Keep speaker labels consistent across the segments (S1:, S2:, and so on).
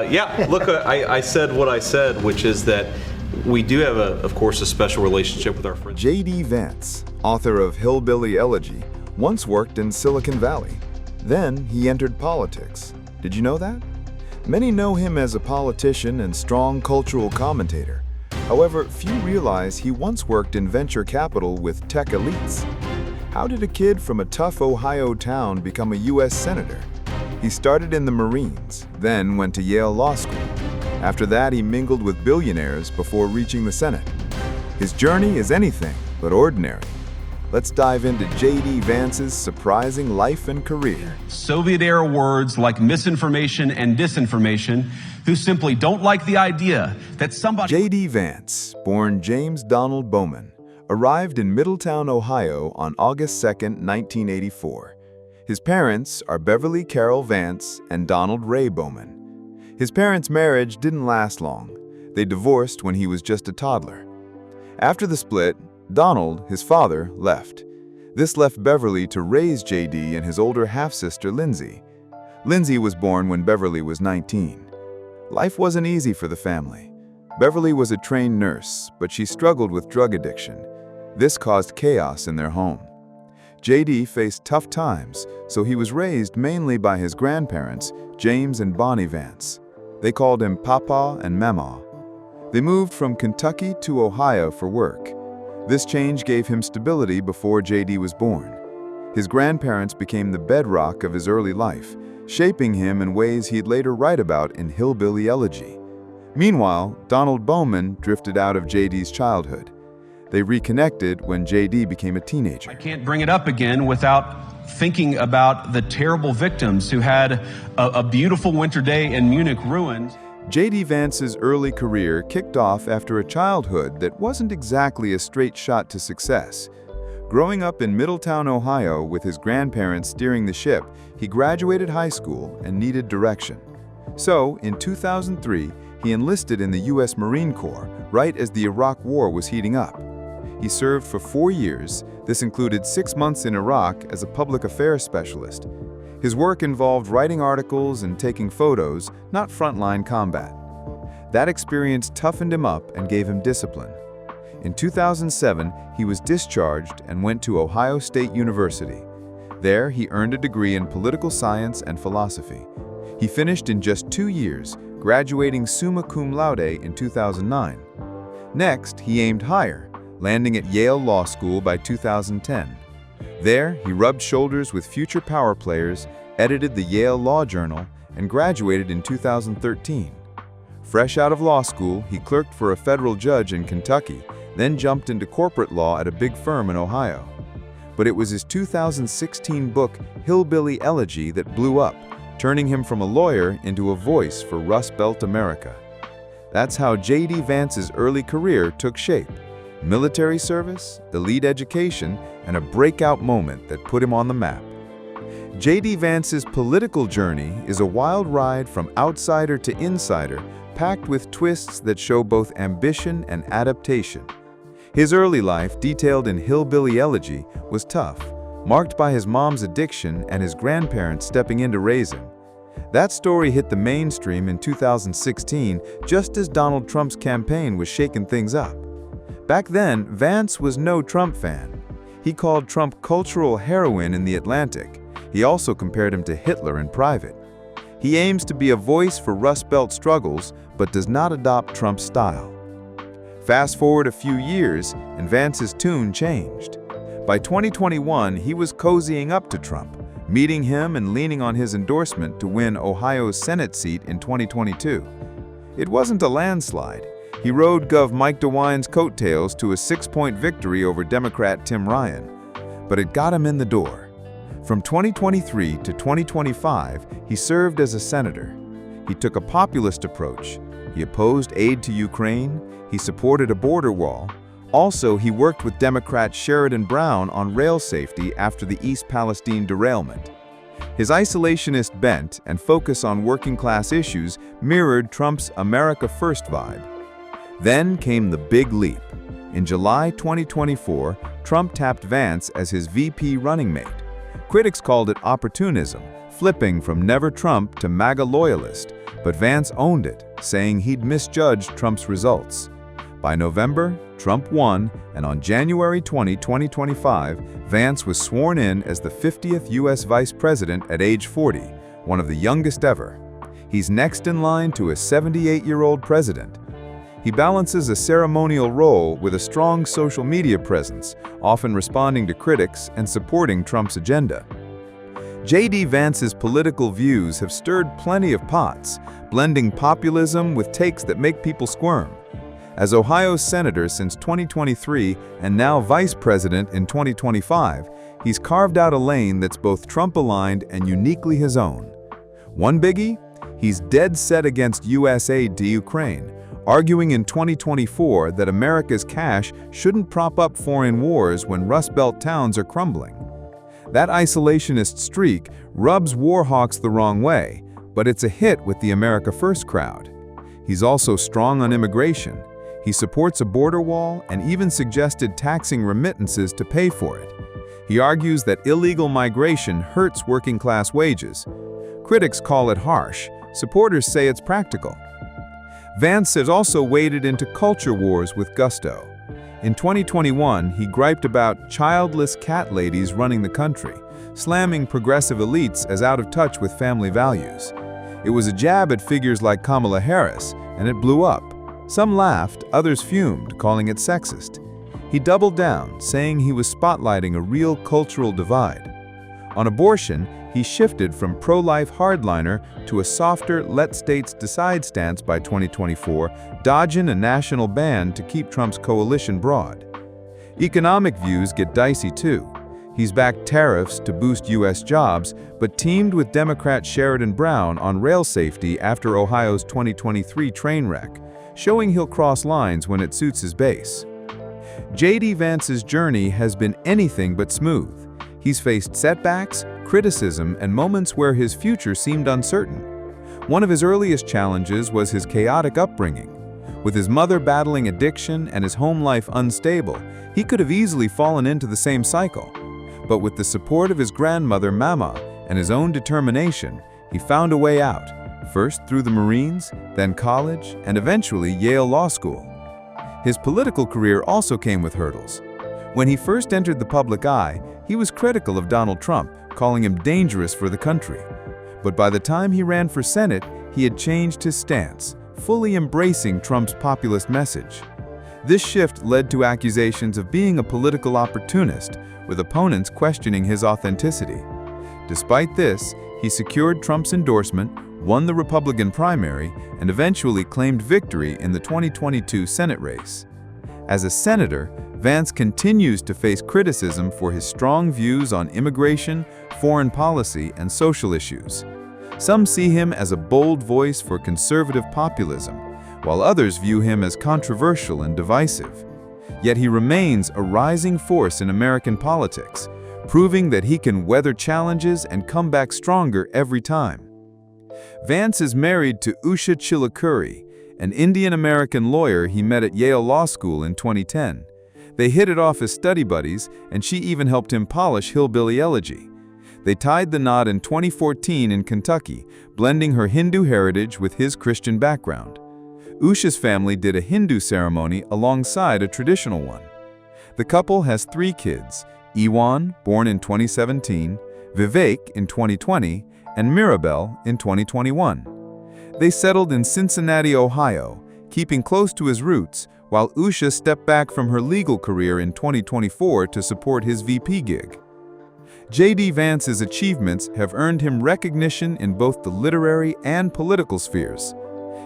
S1: Yeah, look, I said what I said, which is that we do have, of course, a special relationship with our friends.
S2: JD Vance, author of Hillbilly Elegy, once worked in Silicon Valley. Then he entered politics. Did you know that? Many know him as a politician and strong cultural commentator. However, few realize he once worked in venture capital with tech elites. How did a kid from a tough Ohio town become a U.S. Senator? He started in the Marines, then went to Yale Law School. After that, he mingled with billionaires before reaching the Senate. His journey is anything but ordinary. Let's dive into JD Vance's surprising life and career.
S3: Soviet-era words like misinformation and disinformation, who simply don't like the idea that somebody...
S2: JD Vance, born James Donald Bowman, arrived in Middletown, Ohio on August 2, 1984. His parents are Beverly Carroll Vance and Donald Ray Bowman. His parents' marriage didn't last long. They divorced when he was just a toddler. After the split, Donald, his father, left. This left Beverly to raise JD and his older half-sister Lindsay. Lindsay was born when Beverly was 19. Life wasn't easy for the family. Beverly was a trained nurse, but she struggled with drug addiction. This caused chaos in their home. JD faced tough times, so he was raised mainly by his grandparents, James and Bonnie Vance. They called him Papa and Mama. They moved from Kentucky to Ohio for work. This change gave him stability before JD was born. His grandparents became the bedrock of his early life, shaping him in ways he'd later write about in Hillbilly Elegy. Meanwhile, Donald Bowman drifted out of JD's childhood. They reconnected when JD became a teenager.
S3: I can't bring it up again without thinking about the terrible victims who had a beautiful winter day in Munich ruined.
S2: JD Vance's early career kicked off after a childhood that wasn't exactly a straight shot to success. Growing up in Middletown, Ohio, with his grandparents steering the ship, he graduated high school and needed direction. So, in 2003, he enlisted in the U.S. Marine Corps right as the Iraq War was heating up. He served for 4 years. This included 6 months in Iraq as a public affairs specialist. His work involved writing articles and taking photos, not frontline combat. That experience toughened him up and gave him discipline. In 2007, he was discharged and went to Ohio State University. There, he earned a degree in political science and philosophy. He finished in just 2 years, graduating summa cum laude in 2009. Next, he aimed higher, landing at Yale Law School by 2010. There, he rubbed shoulders with future power players, edited the Yale Law Journal, and graduated in 2013. Fresh out of law school, he clerked for a federal judge in Kentucky, then jumped into corporate law at a big firm in Ohio. But it was his 2016 book, Hillbilly Elegy, that blew up, turning him from a lawyer into a voice for Rust Belt America. That's how JD Vance's early career took shape. Military service, elite education, and a breakout moment that put him on the map. JD Vance's political journey is a wild ride from outsider to insider, packed with twists that show both ambition and adaptation. His early life, detailed in Hillbilly Elegy, was tough, marked by his mom's addiction and his grandparents stepping in to raise him. That story hit the mainstream in 2016, just as Donald Trump's campaign was shaking things up. Back then, Vance was no Trump fan. He called Trump cultural heroin in The Atlantic. He also compared him to Hitler in private. He aims to be a voice for Rust Belt struggles, but does not adopt Trump's style. Fast forward a few years, and Vance's tune changed. By 2021, he was cozying up to Trump, meeting him and leaning on his endorsement to win Ohio's Senate seat in 2022. It wasn't a landslide. He rode Gov. Mike DeWine's coattails to a 6-point victory over Democrat Tim Ryan, but it got him in the door. From 2023 to 2025, he served as a senator. He took a populist approach. He opposed aid to Ukraine. He supported a border wall. Also, he worked with Democrat Sheridan Brown on rail safety after the East Palestine derailment. His isolationist bent and focus on working-class issues mirrored Trump's America First vibe. Then came the big leap. In July 2024, Trump tapped Vance as his VP running mate. Critics called it opportunism, flipping from Never Trump to MAGA loyalist, but Vance owned it, saying he'd misjudged Trump's results. By November, Trump won, and on January 20, 2025, Vance was sworn in as the 50th U.S. Vice President at age 40, one of the youngest ever. He's next in line to a 78-year-old president. He balances a ceremonial role with a strong social media presence, often responding to critics and supporting Trump's agenda. JD Vance's political views have stirred plenty of pots, blending populism with takes that make people squirm. As Ohio's senator since 2023 and now vice president in 2025, he's carved out a lane that's both Trump-aligned and uniquely his own. One biggie? He's dead set against U.S. aid to Ukraine, arguing in 2024 that America's cash shouldn't prop up foreign wars when Rust Belt towns are crumbling. That isolationist streak rubs war hawks the wrong way, but it's a hit with the America First crowd. He's also strong on immigration. He supports a border wall and even suggested taxing remittances to pay for it. He argues that illegal migration hurts working-class wages. Critics call it harsh. Supporters say it's practical. Vance has also waded into culture wars with gusto. In 2021, he griped about childless cat ladies running the country, slamming progressive elites as out of touch with family values. It was a jab at figures like Kamala Harris, and it blew up. Some laughed, others fumed, calling it sexist. He doubled down, saying he was spotlighting a real cultural divide. On abortion, he shifted from pro-life hardliner to a softer let states decide stance by 2024, dodging a national ban to keep Trump's coalition broad. Economic views get dicey too. He's backed tariffs to boost U.S. jobs, but teamed with Democrat Sheridan Brown on rail safety after Ohio's 2023 train wreck, showing he'll cross lines when it suits his base. JD Vance's journey has been anything but smooth. He's faced setbacks, criticism, and moments where his future seemed uncertain. One of his earliest challenges was his chaotic upbringing. With his mother battling addiction and his home life unstable, he could have easily fallen into the same cycle. But with the support of his grandmother Mama and his own determination, he found a way out. First through the Marines, then college, and eventually Yale Law School. His political career also came with hurdles. When he first entered the public eye, he was critical of Donald Trump, calling him dangerous for the country. But by the time he ran for Senate, he had changed his stance, fully embracing Trump's populist message. This shift led to accusations of being a political opportunist, with opponents questioning his authenticity. Despite this, he secured Trump's endorsement, won the Republican primary, and eventually claimed victory in the 2022 Senate race. As a senator, Vance continues to face criticism for his strong views on immigration, foreign policy, and social issues. Some see him as a bold voice for conservative populism, while others view him as controversial and divisive. Yet he remains a rising force in American politics, proving that he can weather challenges and come back stronger every time. Vance is married to Usha Chilukuri, an Indian-American lawyer he met at Yale Law School in 2010. They hit it off as study buddies, and she even helped him polish Hillbilly Elegy. They tied the knot in 2014 in Kentucky, blending her Hindu heritage with his Christian background. Usha's family did a Hindu ceremony alongside a traditional one. The couple has 3 kids, Ewan, born in 2017, Vivek in 2020, and Mirabel in 2021. They settled in Cincinnati, Ohio, keeping close to his roots, while Usha stepped back from her legal career in 2024 to support his VP gig. JD Vance's achievements have earned him recognition in both the literary and political spheres.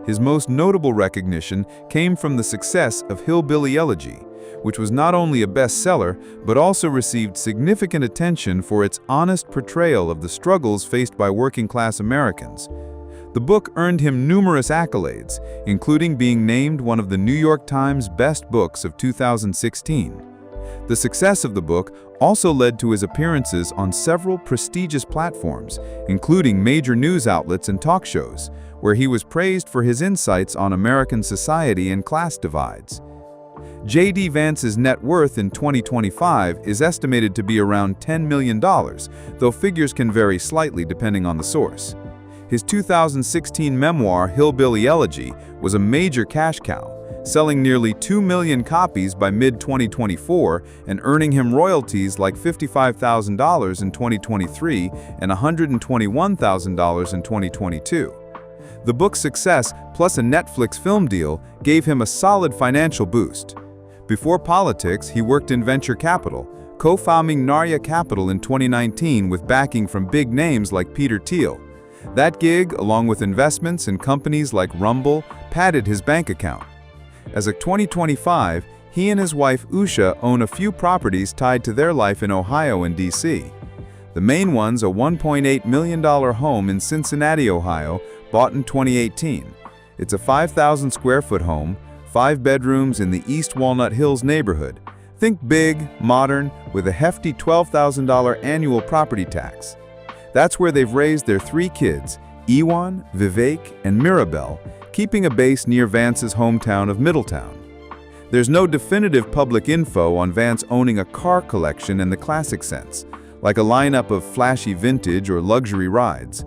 S2: His most notable recognition came from the success of Hillbilly Elegy, which was not only a bestseller, but also received significant attention for its honest portrayal of the struggles faced by working-class Americans. The book earned him numerous accolades, including being named one of the New York Times Best Books of 2016. The success of the book also led to his appearances on several prestigious platforms, including major news outlets and talk shows, where he was praised for his insights on American society and class divides. JD Vance's net worth in 2025 is estimated to be around $10 million, though figures can vary slightly depending on the source. His 2016 memoir, Hillbilly Elegy, was a major cash cow, selling nearly 2 million copies by mid-2024 and earning him royalties like $55,000 in 2023 and $121,000 in 2022. The book's success, plus a Netflix film deal, gave him a solid financial boost. Before politics, he worked in venture capital, co-founding Narya Capital in 2019 with backing from big names like Peter Thiel. That gig, along with investments in companies like Rumble, padded his bank account. As of 2025, he and his wife Usha own a few properties tied to their life in Ohio and D.C. The main one's a $1.8 million home in Cincinnati, Ohio, bought in 2018. It's a 5,000 square foot home, 5 bedrooms in the East Walnut Hills neighborhood. Think big, modern, with a hefty $12,000 annual property tax. That's where they've raised their 3 kids, Ewan, Vivek, and Mirabelle, keeping a base near Vance's hometown of Middletown. There's no definitive public info on Vance owning a car collection in the classic sense, like a lineup of flashy vintage or luxury rides.